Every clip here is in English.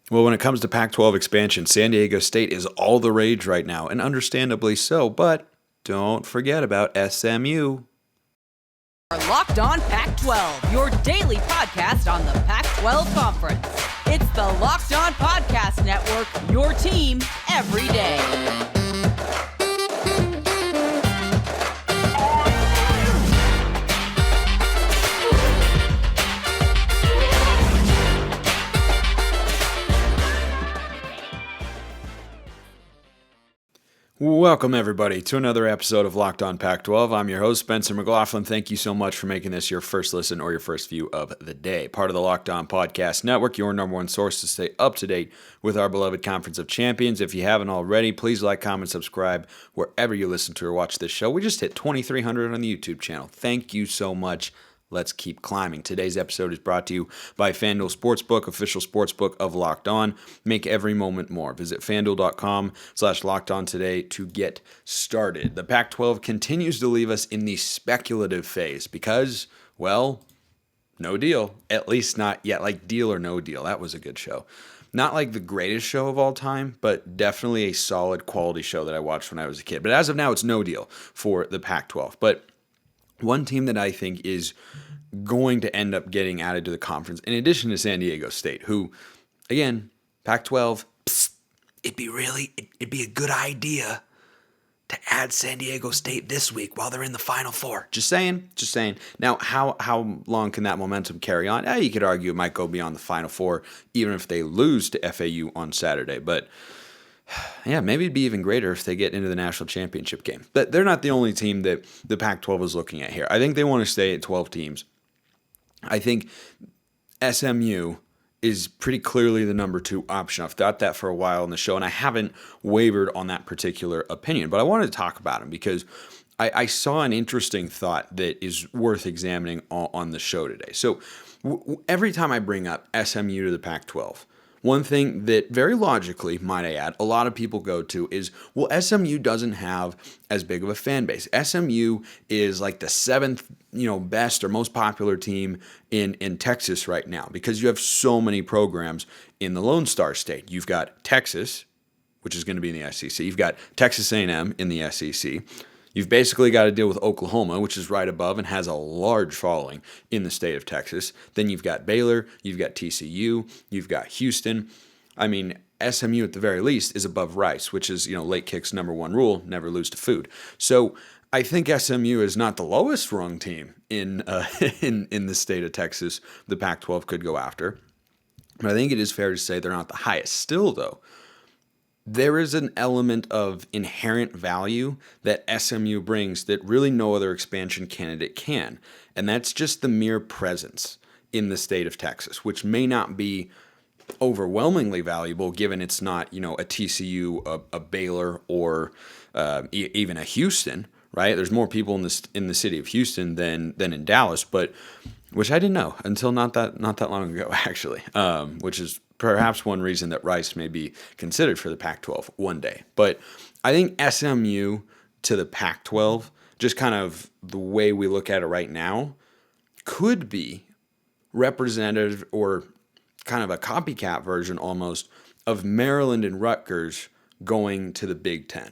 Well, when it comes to Pac-12 expansion, San Diego State is all the rage right now, and understandably so, but don't forget about SMU. Locked On Pac-12, your daily podcast on the Pac-12 Conference. It's the Locked On Podcast Network, your team every day. Welcome, everybody, to another episode of Locked On Pac-12. I'm your host, Spencer McLaughlin. Thank you so much for making this your first listen or your first view of the day. Part of the Locked On Podcast Network, your number one source to stay up to date with our beloved Conference of Champions. If you haven't already, please like, comment, subscribe wherever you listen to or watch this show. We just hit 2,300 on the YouTube channel. Thank you so much. Let's keep climbing. Today's episode is brought to you by FanDuel Sportsbook, official sportsbook of Locked On. Make every moment more. Visit FanDuel.com/LockedOn today to get started. The Pac-12 continues to leave us in the speculative phase because, well, no deal. At least not yet. Like Deal or No Deal. That was a good show. Not like the greatest show of all time, but definitely a solid quality show that I watched when I was a kid. But as of now, it's no deal for the Pac-12. But one team that I think is going to end up getting added to the conference, in addition to San Diego State, who, again, Pac-12, it'd be a good idea to add San Diego State this week while they're in the Final Four. Just saying. Now, how long can that momentum carry on? You could argue it might go beyond the Final Four, even if they lose to FAU on Saturday, but yeah, maybe it'd be even greater if they get into the national championship game. But they're not the only team that the Pac-12 is looking at here. I think they want to stay at 12 teams. I think SMU is pretty clearly the number 2 option. I've thought that for a while in the show, and I haven't wavered on that particular opinion. But I wanted to talk about them because I saw an interesting thought that is worth examining on the show today. So every time I bring up SMU to the Pac-12, one thing that very logically, might I add, a lot of people go to is, well, SMU doesn't have as big of a fan base. SMU is like the 7th, best or most popular team in Texas right now because you have so many programs in the Lone Star State. You've got Texas, which is going to be in the SEC. You've got Texas A&M in the SEC. You've basically got to deal with Oklahoma, which is right above and has a large following in the state of Texas. Then you've got Baylor, you've got TCU, you've got Houston. I mean, SMU at the very least is above Rice, which is, late kick's number 1 rule, never lose to food. So I think SMU is not the lowest rung team in the state of Texas the Pac-12 could go after. But I think it is fair to say they're not the highest. Still, though, there is an element of inherent value that SMU brings that really no other expansion candidate can, and that's just the mere presence in the state of Texas, which may not be overwhelmingly valuable given it's not, a TCU, a Baylor, or even a Houston, right? There's more people in the city of Houston than in Dallas, but which I didn't know until not that long ago, actually, which is perhaps one reason that Rice may be considered for the Pac-12 one day. But I think SMU to the Pac-12, just kind of the way we look at it right now, could be representative or kind of a copycat version almost of Maryland and Rutgers going to the Big Ten.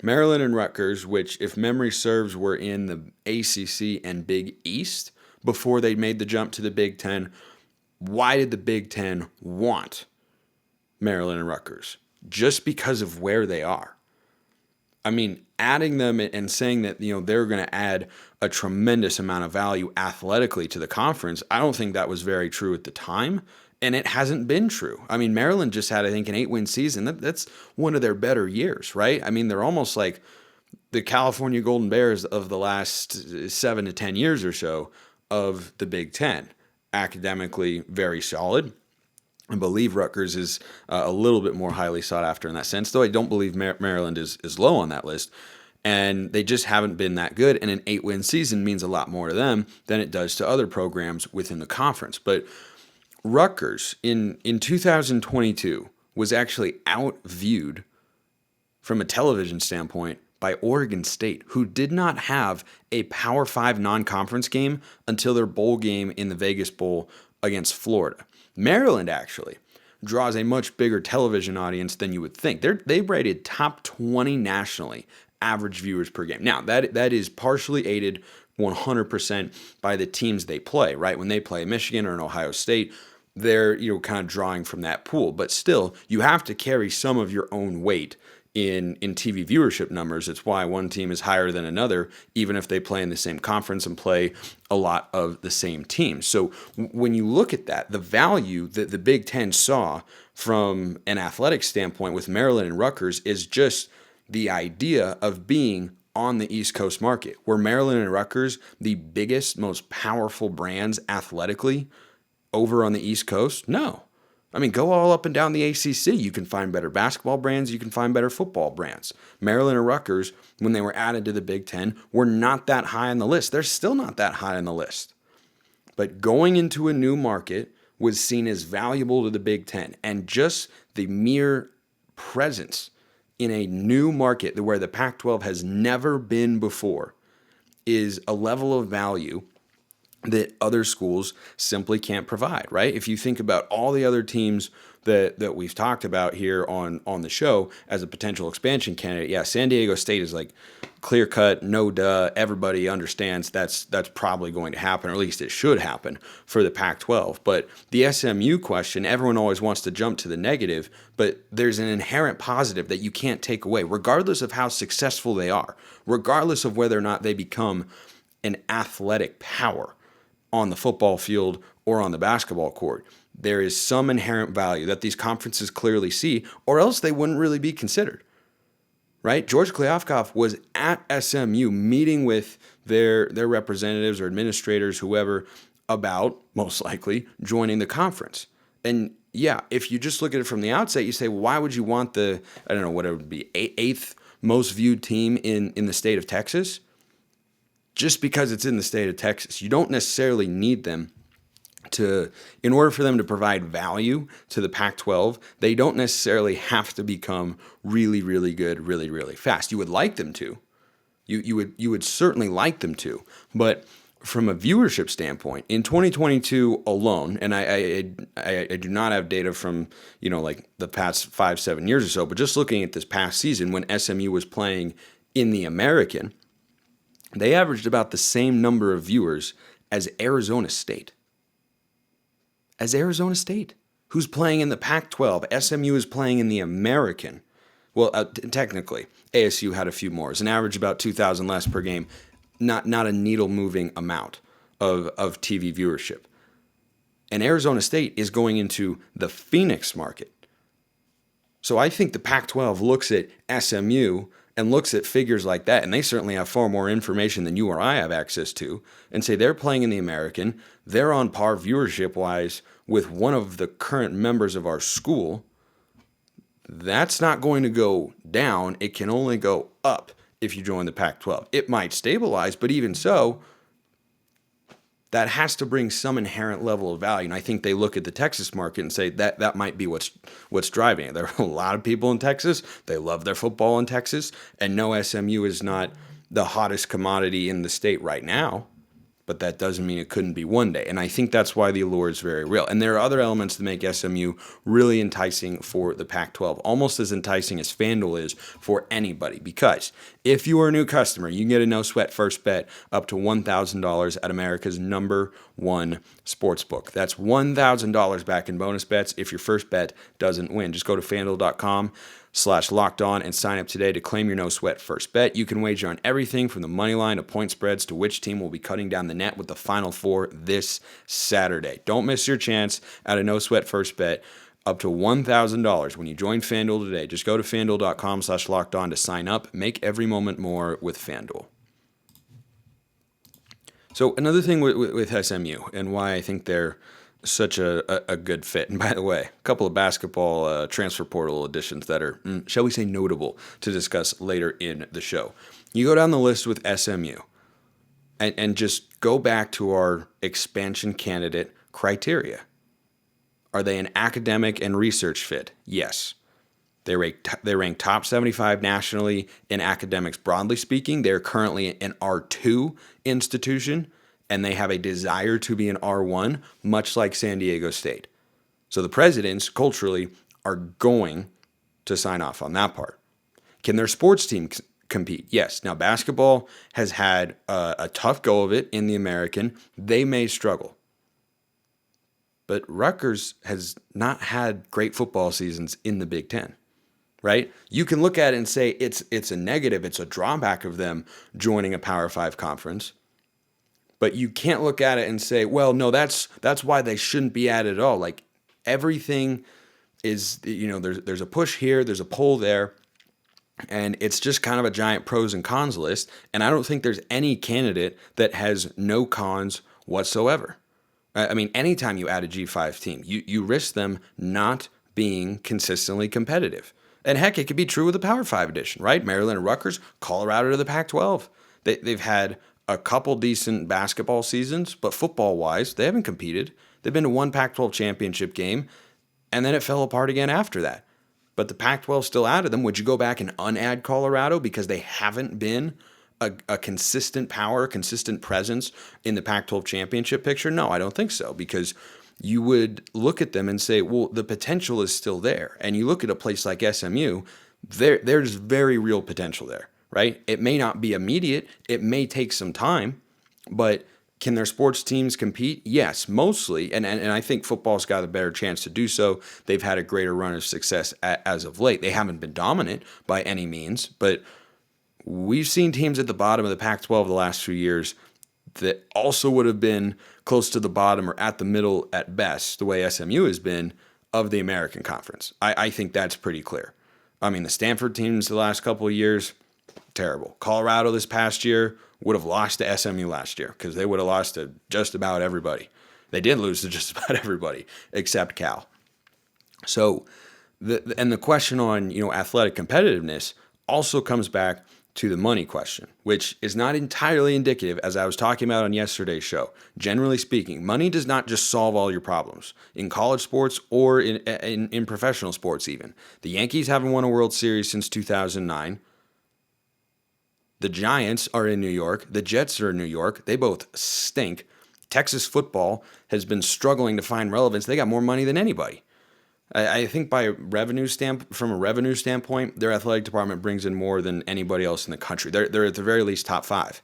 Maryland and Rutgers, which, if memory serves, were in the ACC and Big East before they made the jump to the Big Ten. Why did the Big Ten want Maryland and Rutgers? Just because of where they are. I mean, adding them and saying that, they're going to add a tremendous amount of value athletically to the conference, I don't think that was very true at the time, and it hasn't been true. I mean, Maryland just had, I think, an 8-win season. That's one of their better years, right? I mean, they're almost like the California Golden Bears of the last 7 to 10 years or so of the Big Ten. Academically very solid. I believe Rutgers is a little bit more highly sought after in that sense, though I don't believe Maryland is low on that list. And they just haven't been that good, and an 8-win season means a lot more to them than it does to other programs within the conference. But Rutgers in 2022 was actually outviewed from a television standpoint by Oregon State, who did not have a Power 5 non-conference game until their bowl game in the Vegas Bowl against Florida. Maryland actually draws a much bigger television audience than you would think. They rated top 20 nationally average viewers per game. Now, that is partially aided 100% by the teams they play, right? When they play Michigan or an Ohio State, they're kind of drawing from that pool. But still, you have to carry some of your own weight in TV viewership numbers. It's why one team is higher than another, even if they play in the same conference and play a lot of the same teams. So when you look at that, the value that the Big Ten saw from an athletic standpoint with Maryland and Rutgers is just the idea of being on the East Coast market. Were Maryland and Rutgers the biggest, most powerful brands athletically over on the East Coast? No. I mean, go all up and down the ACC. You can find better basketball brands. You can find better football brands. Maryland and Rutgers, when they were added to the Big Ten, were not that high on the list. They're still not that high on the list. But going into a new market was seen as valuable to the Big Ten. And just the mere presence in a new market where the Pac-12 has never been before is a level of value that other schools simply can't provide, right? If you think about all the other teams that we've talked about here on the show as a potential expansion candidate, yeah, San Diego State is like clear cut, no duh. Everybody understands that's probably going to happen, or at least it should happen for the Pac-12. But the SMU question, everyone always wants to jump to the negative, but there's an inherent positive that you can't take away, regardless of how successful they are, regardless of whether or not they become an athletic power on the football field or on the basketball court. There is some inherent value that these conferences clearly see, or else they wouldn't really be considered, right? George Kliavkoff was at SMU meeting with their representatives or administrators, whoever, about, most likely, joining the conference. And yeah, if you just look at it from the outset, you say, well, why would you want the, I don't know, what it would be, eighth most viewed team in the state of Texas? Just because it's in the state of Texas. You don't necessarily need them in order for them to provide value to the Pac-12, they don't necessarily have to become really, really good, really, really fast. You would like them to. You would certainly like them to. But from a viewership standpoint, in 2022 alone, and I do not have data from, like the past 5-7 years or so, but just looking at this past season when SMU was playing in the American, they averaged about the same number of viewers as Arizona State. Who's playing in the Pac-12. SMU is playing in the American. Well, technically, ASU had a few more. It's an average about 2,000 less per game. Not a needle-moving amount of TV viewership. And Arizona State is going into the Phoenix market. So I think the Pac-12 looks at SMU and looks at figures like that, and they certainly have far more information than you or I have access to, and say they're playing in the American, they're on par viewership-wise with one of the current members of our school. That's not going to go down. It can only go up if you join the Pac-12. It might stabilize, but even so, that has to bring some inherent level of value. And I think they look at the Texas market and say that might be what's driving it. There are a lot of people in Texas. They love their football in Texas. And no, SMU is not the hottest commodity in the state right now, but that doesn't mean it couldn't be one day. And I think that's why the allure is very real. And there are other elements that make SMU really enticing for the Pac-12, almost as enticing as FanDuel is for anybody. Because if you are a new customer, you can get a no-sweat first bet up to $1,000 at America's #1 sportsbook. That's $1,000 back in bonus bets if your first bet doesn't win. Just go to FanDuel.com/lockedon and sign up today to claim your no-sweat first bet. You can wager on everything from the money line to point spreads to which team will be cutting down the net with the Final Four this Saturday. Don't miss your chance at a no-sweat first bet up to $1,000 when you join FanDuel today. Just go to FanDuel.com/lockedon to sign up. Make every moment more with FanDuel. So another thing with SMU and why I think they're such a good fit. And by the way, a couple of basketball transfer portal additions that are, shall we say, notable to discuss later in the show. You go down the list with SMU and just go back to our expansion candidate criteria. Are they an academic and research fit? Yes. They rank top 75 nationally in academics broadly speaking. They're currently an R2 institution, and they have a desire to be an R1, much like San Diego State. So the presidents culturally are going to sign off on that part. Can their sports team compete? Yes. Now, basketball has had a tough go of it in the American. They may struggle. But Rutgers has not had great football seasons in the Big Ten, right? You can look at it and say it's a negative, it's a drawback of them joining a Power 5 conference. But you can't look at it and say, well, no, that's why they shouldn't be at it at all. Like everything is, there's a push here, there's a pull there, and it's just kind of a giant pros and cons list. And I don't think there's any candidate that has no cons whatsoever. I mean, anytime you add a G5 team, you risk them not being consistently competitive. And heck, it could be true with the Power 5 edition, right? Maryland and Rutgers, Colorado to the Pac-12. They've had a couple decent basketball seasons, but football-wise, they haven't competed. They've been to one Pac-12 championship game, and then it fell apart again after that. But the Pac-12 still added them. Would you go back and unadd Colorado because they haven't been a consistent power, consistent presence in the Pac-12 championship picture? No, I don't think so, because you would look at them and say, well, the potential is still there. And you look at a place like SMU, there's very real potential there, right? It may not be immediate. It may take some time, but can their sports teams compete? Yes, mostly. And I think football's got a better chance to do so. They've had a greater run of success as of late. They haven't been dominant by any means, but we've seen teams at the bottom of the Pac-12 the last few years that also would have been close to the bottom or at the middle at best, the way SMU has been, of the American Conference. I think that's pretty clear. I mean, the Stanford teams the last couple of years, terrible. Colorado this past year would have lost to SMU last year because they would have lost to just about everybody. They did lose to just about everybody except Cal. So, the question on athletic competitiveness also comes back to the money question, which is not entirely indicative, as I was talking about on yesterday's show. Generally speaking, money does not just solve all your problems in college sports or in professional sports even. The Yankees haven't won a World Series since 2009. The Giants are in New York. The Jets are in New York. They both stink. Texas football has been struggling to find relevance. They got more money than anybody. I think from a revenue standpoint, their athletic department brings in more than anybody else in the country. They're at the very least top 5.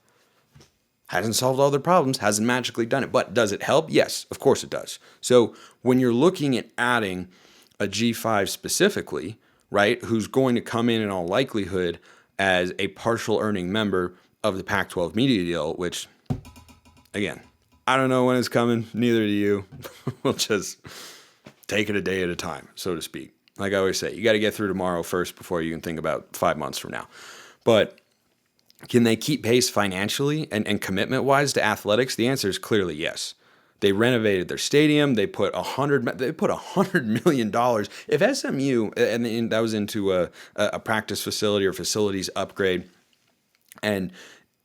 Hasn't solved all their problems, hasn't magically done it. But does it help? Yes, of course it does. So when you're looking at adding a G5 specifically, right, who's going to come in all likelihood as a partial earning member of the Pac-12 media deal, which, again, I don't know when it's coming, neither do you. We'll just take it a day at a time, so to speak. Like I always say, you got to get through tomorrow first before you can think about 5 months from now. But can they keep pace financially and commitment-wise to athletics? The answer is clearly yes. They renovated their stadium. They put $100 million. If SMU, and that was into a practice facility or facilities upgrade, and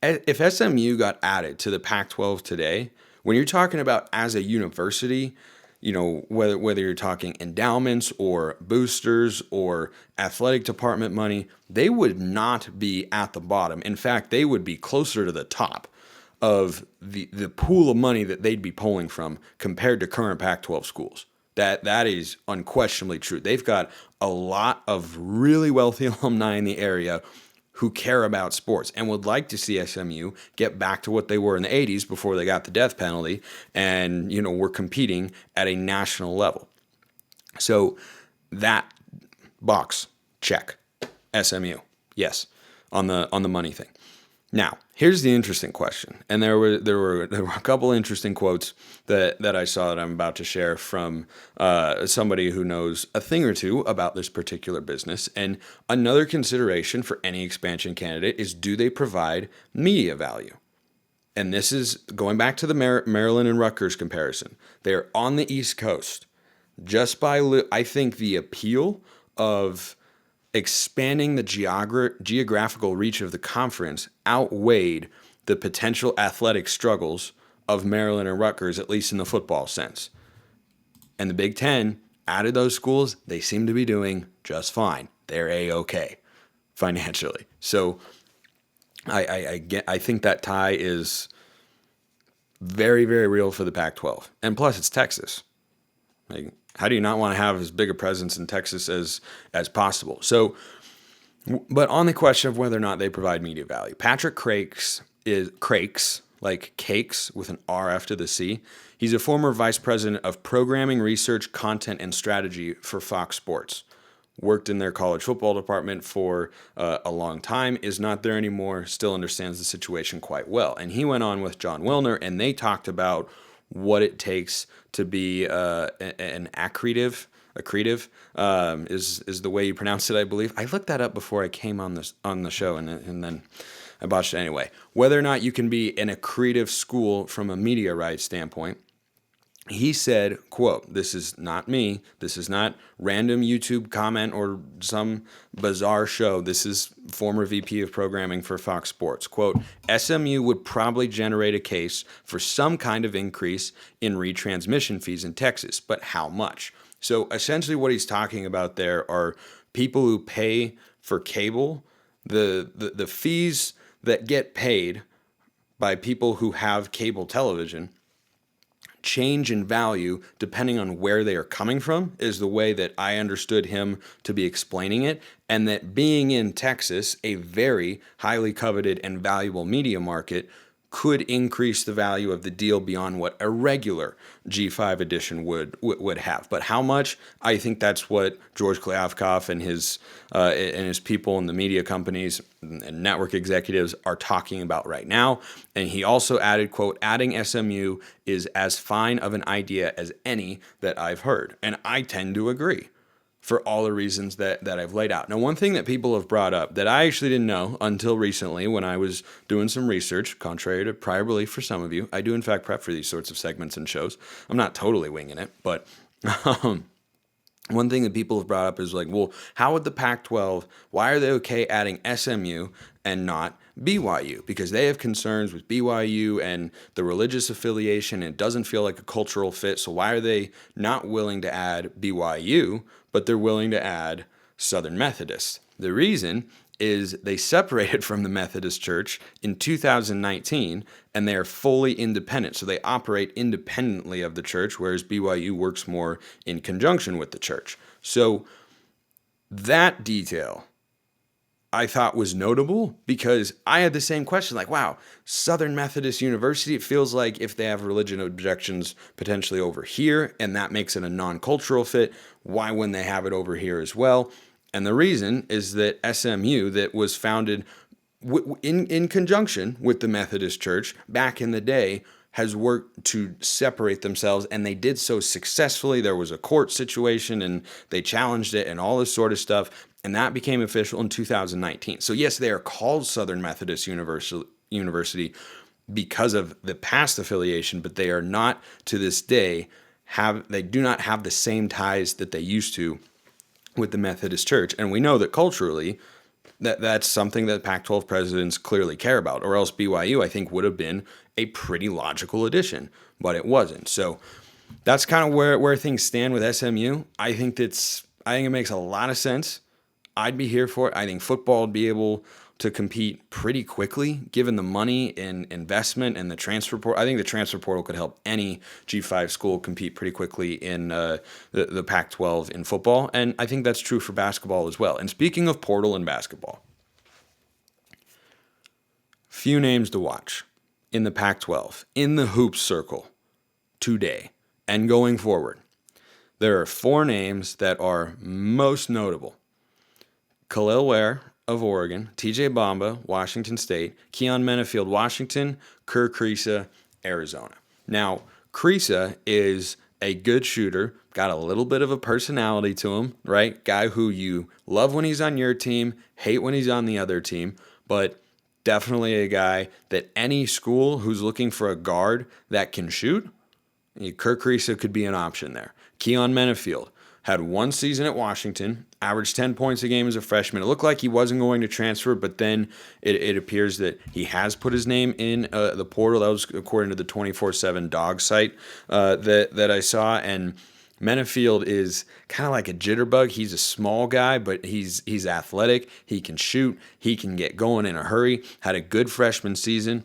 if SMU got added to the Pac-12 today, when you're talking about as a university, whether you're talking endowments or boosters or athletic department money, they would not be at the bottom. In fact, they would be closer to the top of the pool of money that they'd be pulling from compared to current Pac-12 schools. That is unquestionably true. They've got a lot of really wealthy alumni in the area who care about sports and would like to see SMU get back to what they were in the 80s before they got the death penalty and, were competing at a national level. So that box, check. SMU, yes, on the money thing. Now, here's the interesting question, and there were a couple interesting quotes that I saw that I'm about to share from somebody who knows a thing or two about this particular business. And another consideration for any expansion candidate is, do they provide media value? And this is going back to the Maryland and Rutgers comparison. They're on the East Coast. Just by, I think, the appeal of expanding the geographical reach of the conference outweighed the potential athletic struggles of Maryland and Rutgers, at least in the football sense. And the Big Ten added those schools. They seem to be doing just fine. They're A-okay financially. So I think that tie is very, very real for the Pac-12. And plus, it's Texas. How do you not want to have as big a presence in Texas as possible? So, but on the question of whether or not they provide media value, Patrick Crakes, like cakes with an R after the C. He's a former vice president of programming, research, content, and strategy for Fox Sports. Worked in their college football department for a long time, is not there anymore, still understands the situation quite well. And he went on with John Wilner, and they talked about what it takes to be an accretive is the way you pronounce it, I believe. I looked that up before I came on the show, and then I botched it anyway. Whether or not you can be an accretive school from a media rights standpoint. He said, quote, "This is not me. This is not random YouTube comment or some bizarre show. This is former VP of programming for Fox Sports. Quote, SMU would probably generate a case for some kind of increase in retransmission fees in Texas, but how much?" So essentially what he's talking about there are people who pay for cable, the fees that get paid by people who have cable television change in value depending on where they are coming from, is the way that I understood him to be explaining it, and that being in Texas, a very highly coveted and valuable media market, could increase the value of the deal beyond what a regular G5 edition would have. But how much? I think that's what George Kliavkoff and his people in the media companies and network executives are talking about right now. And he also added, quote, "Adding SMU is as fine of an idea as any that I've heard." And I tend to agree, for all the reasons that I've laid out. Now, one thing that people have brought up that I actually didn't know until recently when I was doing some research, contrary to prior belief for some of you, I do in fact prep for these sorts of segments and shows. I'm not totally winging it, but one thing that people have brought up is like, well, how would the Pac-12, why are they okay adding SMU and not BYU? Because they have concerns with BYU and the religious affiliation, and it doesn't feel like a cultural fit. So why are they not willing to add BYU, but they're willing to add Southern Methodist? The reason is they separated from the Methodist Church in 2019, and they are fully independent. So they operate independently of the church, whereas BYU works more in conjunction with the church. So that detail I thought was notable, because I had the same question, like, wow, Southern Methodist University, it feels like if they have religion objections potentially over here, and that makes it a non-cultural fit, why wouldn't they have it over here as well? And the reason is that SMU, that was founded in conjunction with the Methodist Church back in the day, has worked to separate themselves, and they did so successfully. There was a court situation, and they challenged it and all this sort of stuff, and that became official in 2019. So yes, they are called Southern Methodist University because of the past affiliation, but they are not, to this day, they do not have the same ties that they used to with the Methodist Church. And we know that culturally, that's something that Pac-12 presidents clearly care about, or else BYU, I think, would have been a pretty logical addition, but it wasn't. So that's kind of where things stand with SMU. I think it makes a lot of sense. I'd be here for it. I think football would be able to compete pretty quickly, given the money and investment and the transfer portal. I think the transfer portal could help any G5 school compete pretty quickly in the Pac-12 in football, and I think that's true for basketball as well. And speaking of portal and basketball, few names to watch in the Pac-12, in the hoops circle today and going forward. There are 4 names that are most notable. Kel'el Ware of Oregon, TJ Bamba, Washington State, Keon Menafield, Washington, Kerr Kriisa, Arizona. Now, Kriisa is a good shooter, got a little bit of a personality to him, right? Guy who you love when he's on your team, hate when he's on the other team, but definitely a guy that any school who's looking for a guard that can shoot, Kerr Kriisa could be an option there. Keon Menafield had 1 season at Washington, averaged 10 points a game as a freshman. It looked like he wasn't going to transfer, but then it appears that he has put his name in the portal. That was according to the 24/7 dog site that I saw. And Menafield is kind of like a jitterbug. He's a small guy, but he's athletic. He can shoot. He can get going in a hurry. Had a good freshman season.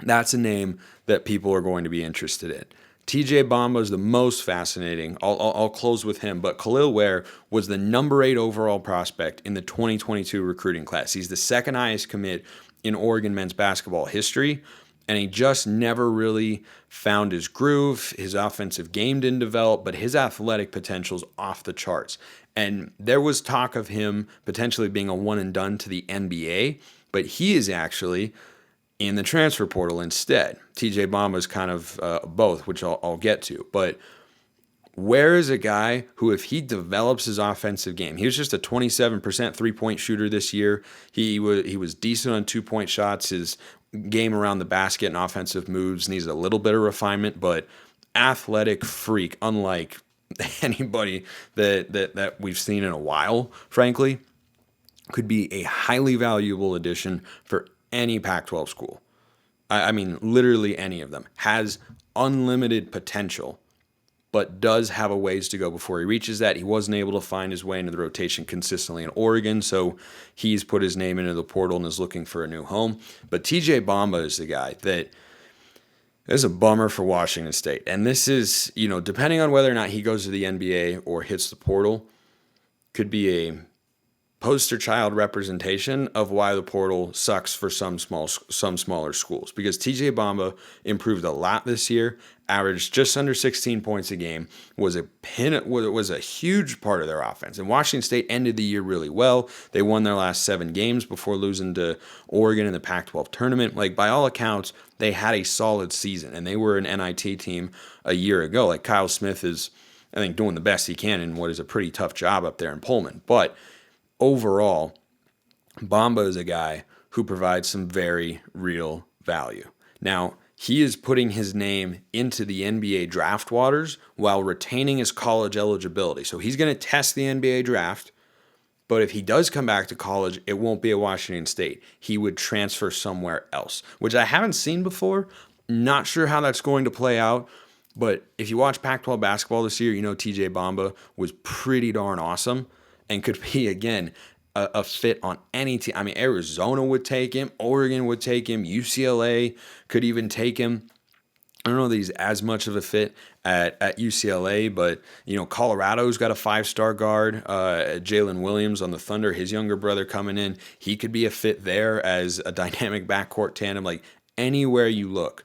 That's a name that people are going to be interested in. TJ Bamba is the most fascinating. I'll close with him, but Kel'el Ware was the number 8 overall prospect in the 2022 recruiting class. He's the second highest commit in Oregon men's basketball history, and he just never really found his groove. His offensive game didn't develop, but his athletic potential's off the charts. And there was talk of him potentially being a one and done to the NBA, but he is actually in the transfer portal instead. TJ Bamba is kind of both, which I'll get to. But Ware is a guy who, if he develops his offensive game, he was just a 27% three-point shooter this year. He was decent on two-point shots. His game around the basket and offensive moves needs a little bit of refinement, but athletic freak, unlike anybody that we've seen in a while, frankly, could be a highly valuable addition for any Pac-12 school. I mean, literally any of them. Has unlimited potential, but does have a ways to go before he reaches that. He wasn't able to find his way into the rotation consistently in Oregon, so he's put his name into the portal and is looking for a new home. But TJ Bamba is the guy that is a bummer for Washington State. And this is, depending on whether or not he goes to the NBA or hits the portal, could be a poster child representation of why the portal sucks for some smaller schools. Because TJ Bamba improved a lot this year, averaged just under 16 points a game, was a huge part of their offense. And Washington State ended the year really well. They won their last 7 games before losing to Oregon in the Pac-12 tournament. Like, by all accounts, they had a solid season, and they were an NIT team a year ago. Like, Kyle Smith is, I think, doing the best he can in what is a pretty tough job up there in Pullman. But overall, Bamba is a guy who provides some very real value. Now, he is putting his name into the NBA draft waters while retaining his college eligibility. So he's going to test the NBA draft, but if he does come back to college, it won't be at Washington State. He would transfer somewhere else, which I haven't seen before. Not sure how that's going to play out, but if you watch Pac-12 basketball this year, TJ Bamba was pretty darn awesome and could be, again, a fit on any team. I mean, Arizona would take him. Oregon would take him. UCLA could even take him. I don't know that he's as much of a fit at UCLA, but, Colorado's got a 5-star guard, Jalen Williams on the Thunder, his younger brother coming in. He could be a fit there as a dynamic backcourt tandem. Like, anywhere you look,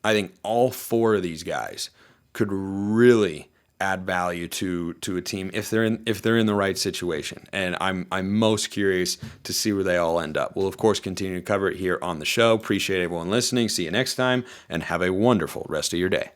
I think all 4 of these guys could really add value to a team if they're in the right situation. And I'm most curious to see where they all end up. We'll of course continue to cover it here on the show. Appreciate everyone listening. See you next time, and have a wonderful rest of your day.